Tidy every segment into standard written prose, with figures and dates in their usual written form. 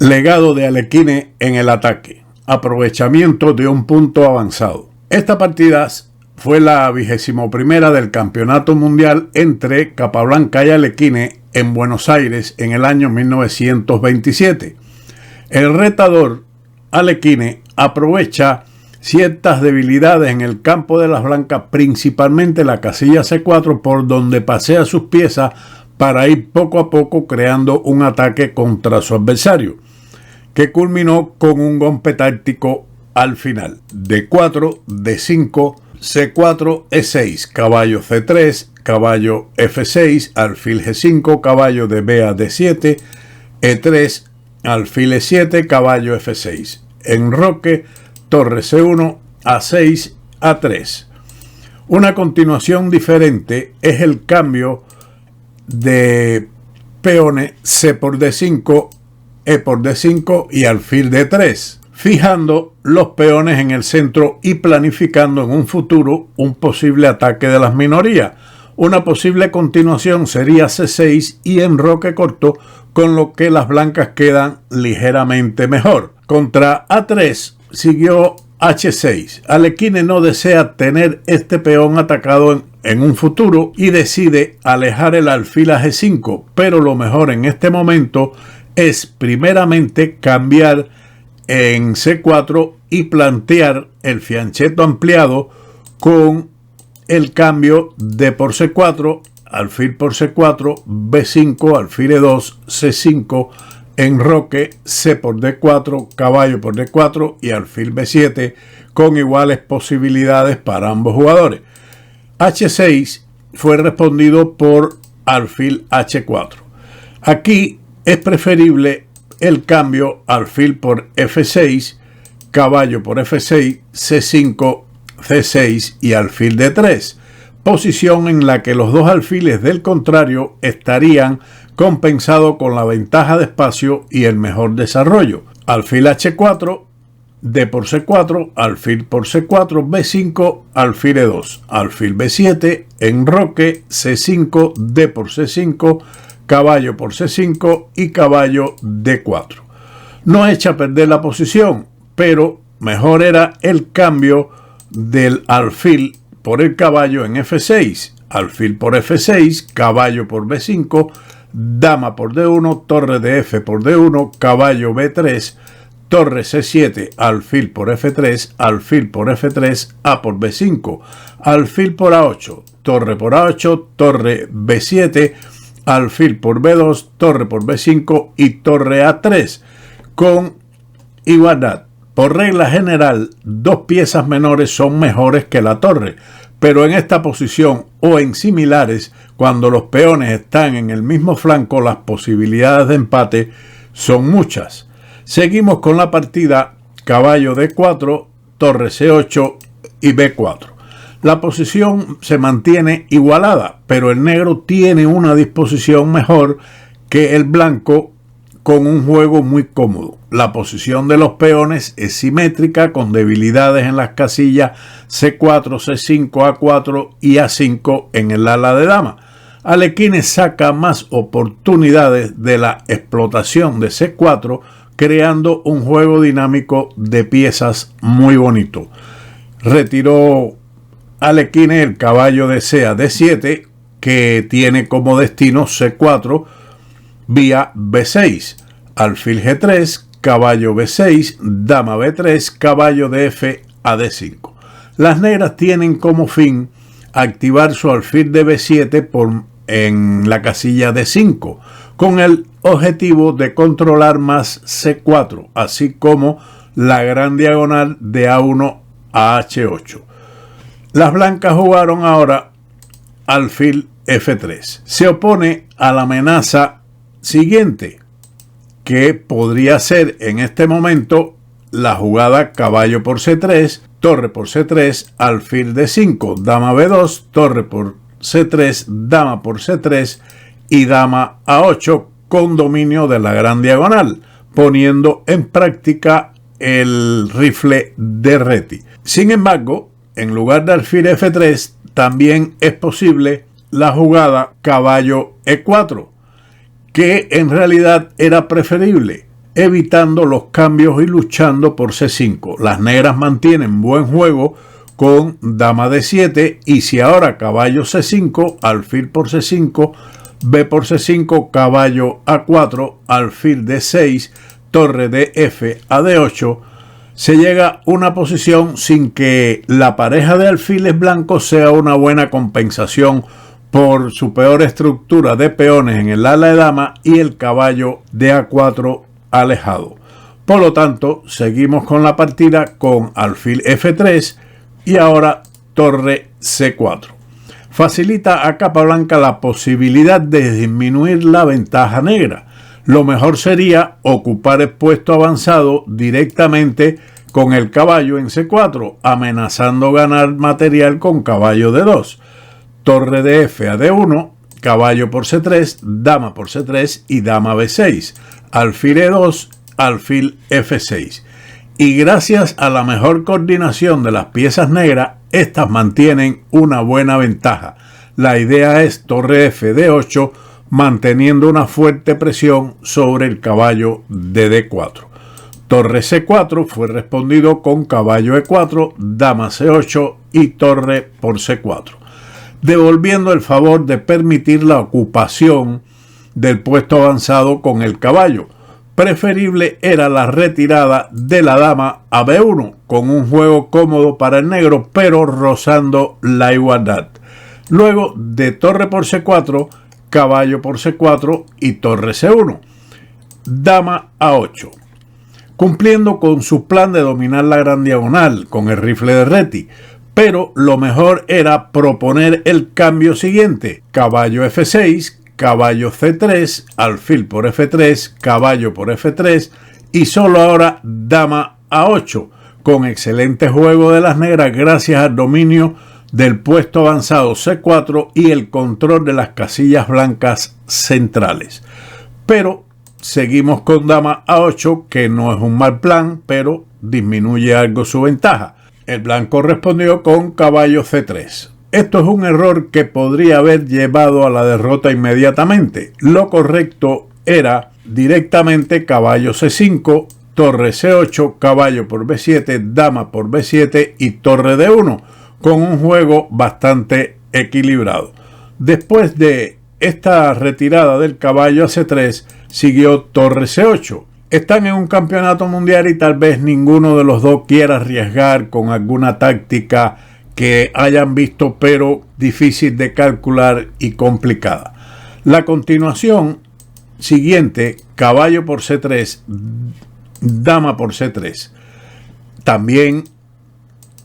Legado de Alekhine en el ataque. Aprovechamiento de un punto avanzado. Esta partida fue la 21ª del Campeonato Mundial entre Capablanca y Alekhine en Buenos Aires en el año 1927. El retador Alekhine aprovecha ciertas debilidades en el campo de las blancas, principalmente la casilla C4, por donde pasea sus piezas para ir poco a poco creando un ataque contra su adversario, que culminó con un golpe táctico al final. D4, D5, C4, E6, caballo C3, caballo F6, alfil G5, caballo de B a D7, E3, alfil E7, caballo F6. Enroque, torre C1, A6, A3. Una continuación diferente es el cambio de peones C por D5, E por D5 y alfil D3, fijando los peones en el centro y planificando en un futuro un posible ataque de las minorías. Una posible continuación sería C6 y enroque corto, con lo que las blancas quedan ligeramente mejor. Contra A3 siguió H6. Alekhine no desea tener este peón atacado en un futuro y decide alejar el alfil a G5, pero lo mejor en este momento es primeramente cambiar en C4 y plantear el fianchetto ampliado con el cambio de por C4, alfil por C4, B5, alfil E2, C5, enroque, C por D4, caballo por D4 y alfil B7, con iguales posibilidades para ambos jugadores. H6 fue respondido por alfil H4. Aquí es preferible el cambio alfil por F6, caballo por F6, C5, C6 y alfil D3, posición en la que los dos alfiles del contrario estarían compensados con la ventaja de espacio y el mejor desarrollo. Alfil H4, D por C4, alfil por C4, B5, alfil E2, alfil B7, enroque, C5, D por C5, caballo por C5 y caballo D4. No echa a perder la posición, pero mejor era el cambio del alfil por el caballo en F6, alfil por F6, caballo por B5, dama por D1, torre de F por D1, caballo B3, torre C7, alfil por F3, alfil por F3, A por B5, alfil por A8, torre por A8, torre B7, alfil por B2, torre por B5 y torre A3, con igualdad. Por regla general, dos piezas menores son mejores que la torre, pero en esta posición o en similares, cuando los peones están en el mismo flanco, las posibilidades de empate son muchas. Seguimos con la partida caballo D4, torre C8 y B4. La posición se mantiene igualada, pero el negro tiene una disposición mejor que el blanco con un juego muy cómodo. La posición de los peones es simétrica, con debilidades en las casillas C4, C5, A4 y A5 en el ala de dama. Alekhine saca más oportunidades de la explotación de C4, creando un juego dinámico de piezas muy bonito. Retiró Alekhine el caballo de C a D7, que tiene como destino C4 vía B6, alfil G3, caballo B6, dama B3, caballo de F a D5. Las negras tienen como fin activar su alfil de B7 en la casilla D5, con el objetivo de controlar más C4, así como la gran diagonal de A1 a H8. Las blancas jugaron ahora alfil F3. Se opone a la amenaza siguiente, que podría ser en este momento la jugada caballo por C3, torre por C3, alfil D5, dama B2, torre por C3, dama por C3 y dama A8, con dominio de la gran diagonal, poniendo en práctica el rifle de Reti. Sin embargo, en lugar de alfil F3, también es posible la jugada caballo E4, que en realidad era preferible. evitando los cambios y luchando por C5. Las negras mantienen buen juego con dama D7 y si ahora caballo C5, alfil por C5, B por C5, caballo A4, alfil D6, torre de F a D8, se llega a una posición sin que la pareja de alfiles blancos sea una buena compensación por su peor estructura de peones en el ala de dama y el caballo de A4 alejado. Por lo tanto, seguimos con la partida con alfil F3 y ahora torre C4. Facilita a Capablanca la posibilidad de disminuir la ventaja negra. Lo mejor sería ocupar el puesto avanzado directamente con el caballo en C4, amenazando ganar material con caballo D2, torre de F a D1, caballo por C3, dama por C3 y dama B6, alfil E2, alfil F6. Y gracias a la mejor coordinación de las piezas negras, estas mantienen una buena ventaja. La idea es torre F D8, manteniendo una fuerte presión sobre el caballo de D4. Torre C4 fue respondido con caballo E4, dama C8 y torre por C4, devolviendo el favor de permitir la ocupación del puesto avanzado con el caballo. Preferible era la retirada de la dama a B1, con un juego cómodo para el negro, pero rozando la igualdad. Luego de torre por C4, caballo por C4 y torre C1, dama A8, cumpliendo con su plan de dominar la gran diagonal con el rifle de Reti. Pero lo mejor era proponer el cambio siguiente: caballo F6, caballo C3, alfil por F3, caballo por F3 y solo ahora dama A8, con excelente juego de las negras gracias al dominio del puesto avanzado C4 y el control de las casillas blancas centrales. Pero seguimos con dama A8, que no es un mal plan, pero disminuye algo su ventaja. El blanco respondió con caballo C3. Esto es un error que podría haber llevado a la derrota inmediatamente. Lo correcto era directamente caballo C5, torre C8, caballo por B7, dama por B7 y torre D1, con un juego bastante equilibrado. Después de esta retirada del caballo a C3, siguió torre C8. Están en un campeonato mundial y tal vez ninguno de los dos quiera arriesgar con alguna táctica que hayan visto, pero difícil de calcular y complicada. La continuación siguiente, caballo por C3, dama por C3. También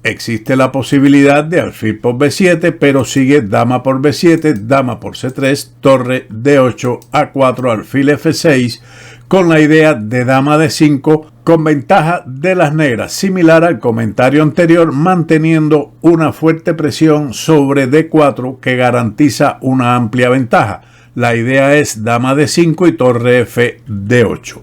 existe la posibilidad de alfil por B7, pero sigue dama por B7, dama por C3, torre D8, A4, alfil F6, con la idea de dama D5, con ventaja de las negras, similar al comentario anterior, manteniendo una fuerte presión sobre D4 que garantiza una amplia ventaja. La idea es dama D5 y torre F D8.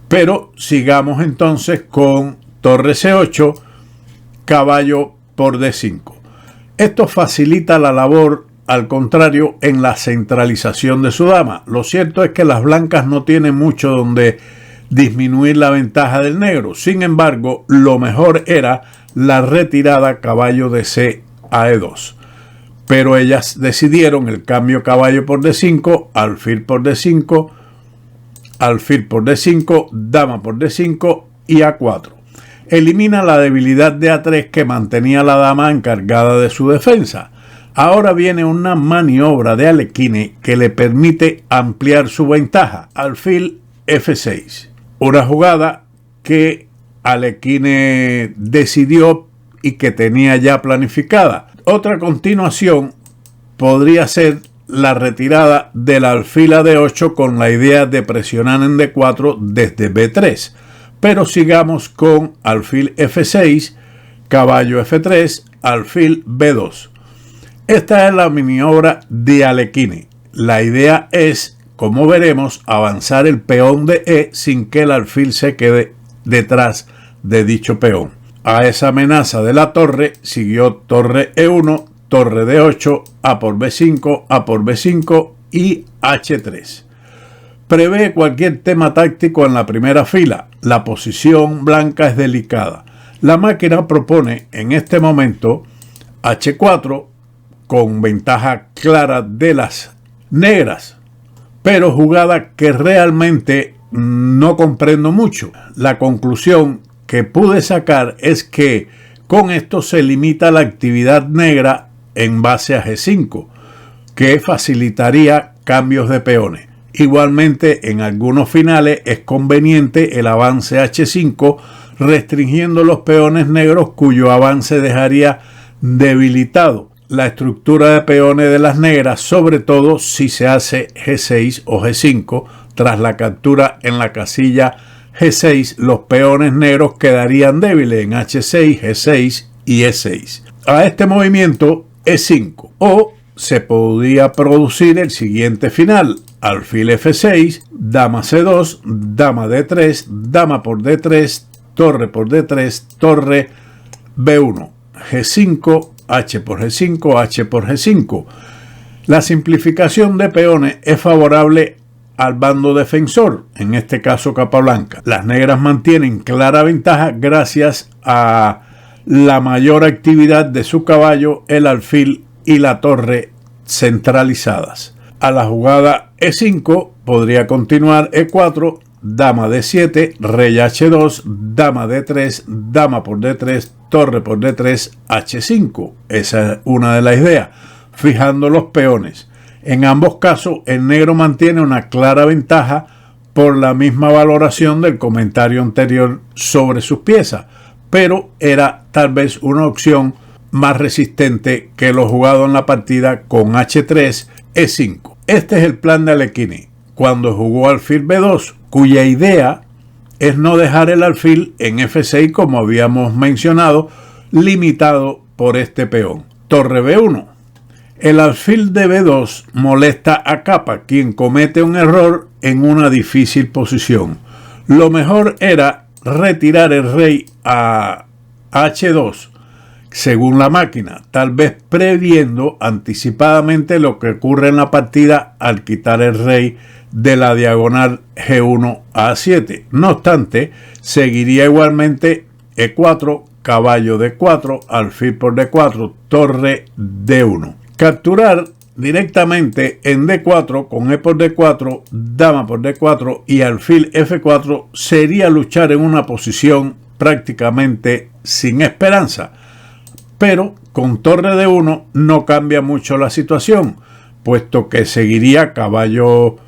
Pero sigamos entonces con torre C8, caballo por D5. Esto facilita la labor, al contrario, en la centralización de su dama. Lo cierto es que las blancas no tienen mucho donde disminuir la ventaja del negro. Sin embargo, lo mejor era la retirada caballo de C a E2. Pero ellas decidieron el cambio caballo por D5, alfil por D5, alfil por D5, dama por D5 y A4. Elimina la debilidad de A3 que mantenía la dama encargada de su defensa. Ahora viene una maniobra de Alekhine que le permite ampliar su ventaja, alfil F6. Una jugada que Alekhine decidió y que tenía ya planificada. Otra continuación podría ser la retirada del alfil a D8 con la idea de presionar en D4 desde B3. Pero sigamos con alfil F6, caballo F3, alfil B2. Esta es la maniobra de Alekhine. La idea es, como veremos, avanzar el peón de E sin que el alfil se quede detrás de dicho peón. A esa amenaza de la torre siguió torre E1, torre D8, A por B5, A por B5 y H3. Prevé cualquier tema táctico en la primera fila. La posición blanca es delicada. La máquina propone en este momento H4 con ventaja clara de las negras, pero jugada que realmente no comprendo mucho. La conclusión que pude sacar es que con esto se limita la actividad negra en base a G5, que facilitaría cambios de peones. Igualmente, en algunos finales es conveniente el avance H5, restringiendo los peones negros cuyo avance dejaría debilitado la estructura de peones de las negras, sobre todo si se hace G6 o G5. Tras la captura en la casilla G6, los peones negros quedarían débiles en H6, G6 y E6. A este movimiento E5, o se podría producir el siguiente final: alfil F6, dama C2, dama D3, dama por D3, torre por D3, torre B1, G5, H por G5, H por G5. La simplificación de peones es favorable al bando defensor, en este caso Capablanca. Las negras mantienen clara ventaja gracias a la mayor actividad de su caballo, el alfil y la torre centralizadas. A la jugada E5 podría continuar E4, dama D7, rey H2, dama D3, dama por D3, torre por D3, H5. Esa es una de las ideas, fijando los peones. En ambos casos, el negro mantiene una clara ventaja por la misma valoración del comentario anterior sobre sus piezas, pero era tal vez una opción más resistente que lo jugado en la partida con H3, E5. Este es el plan de Alekhine cuando jugó alfil B2, cuya idea es no dejar el alfil en F6 como habíamos mencionado, limitado por este peón. Torre B1. El alfil de B2 molesta a Capa, quien comete un error en una difícil posición. Lo mejor era retirar el rey a H2, según la máquina, tal vez previendo anticipadamente lo que ocurre en la partida al quitar el rey de la diagonal G1 a A7. No obstante, seguiría igualmente E4, caballo D4, alfil por D4, torre D1. Capturar directamente en D4 con E por D4, dama por D4 y alfil F4 sería luchar en una posición prácticamente sin esperanza. Pero con torre D1 no cambia mucho la situación, puesto que seguiría caballo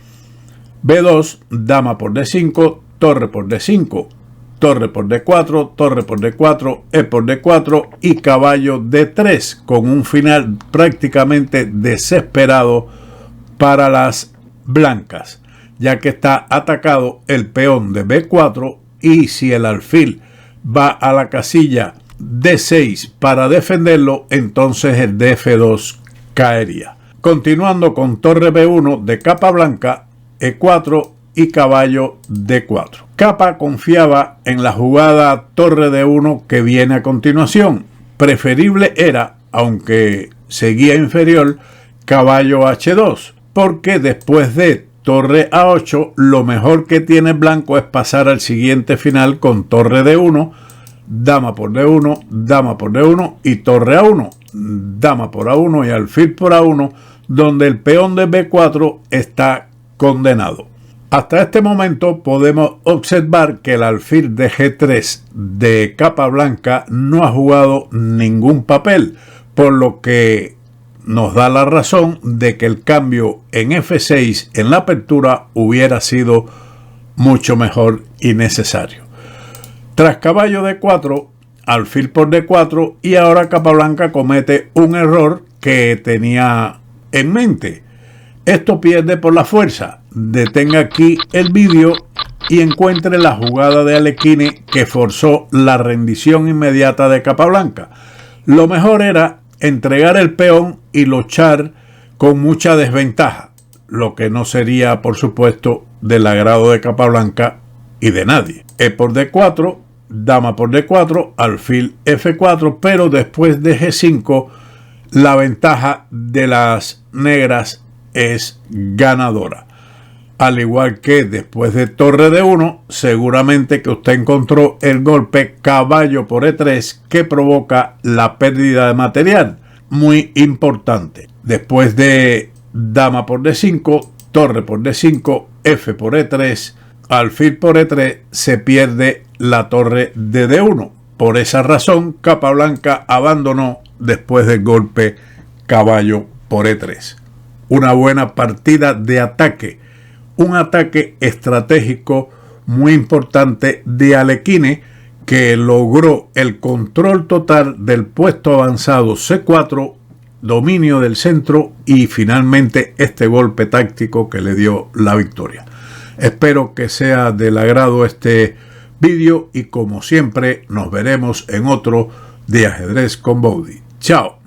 B2, dama por D5, torre por D5, torre por D4, torre por D4, E por D4 y caballo D3, con un final prácticamente desesperado para las blancas, ya que está atacado el peón de B4 y si el alfil va a la casilla D6 para defenderlo, entonces el de F2 caería. Continuando con torre B1 de Capablanca, E4 y caballo D4. Capa confiaba en la jugada torre D1 que viene a continuación. Preferible era, aunque seguía inferior, caballo H2, porque después de torre A8 lo mejor que tiene blanco es pasar al siguiente final con torre D1, dama por D1, dama por D1 y torre A1, dama por A1 y alfil por A1, donde el peón de B4 está condenado. Hasta este momento podemos observar que el alfil de G3 de Capablanca no ha jugado ningún papel, por lo que nos da la razón de que el cambio en F6 en la apertura hubiera sido mucho mejor y necesario. Tras caballo D4, alfil por D4 y ahora Capablanca comete un error que tenía en mente. Esto pierde por la fuerza. Detenga aquí el vídeo y encuentre la jugada de Alekhine que forzó la rendición inmediata de Capablanca. Lo mejor era entregar el peón y luchar con mucha desventaja, lo que no sería, por supuesto, del agrado de Capablanca y de nadie. E por D4, dama por D4, alfil F4, pero después de G5 la ventaja de las negras es ganadora. Al igual que después de torre de 1, seguramente que usted encontró el golpe caballo por E3 que provoca la pérdida de material. Muy importante. Después de dama por D5, torre por D5, F por E3, alfil por E3, se pierde la torre de D1. Por esa razón, Capablanca abandonó después del golpe caballo por E3. Una buena partida de ataque. Un ataque estratégico muy importante de Alekhine, que logró el control total del puesto avanzado C4, dominio del centro y finalmente este golpe táctico que le dio la victoria. Espero que sea del agrado este vídeo y como siempre nos veremos en otro de Ajedrez con Boudy. Chao.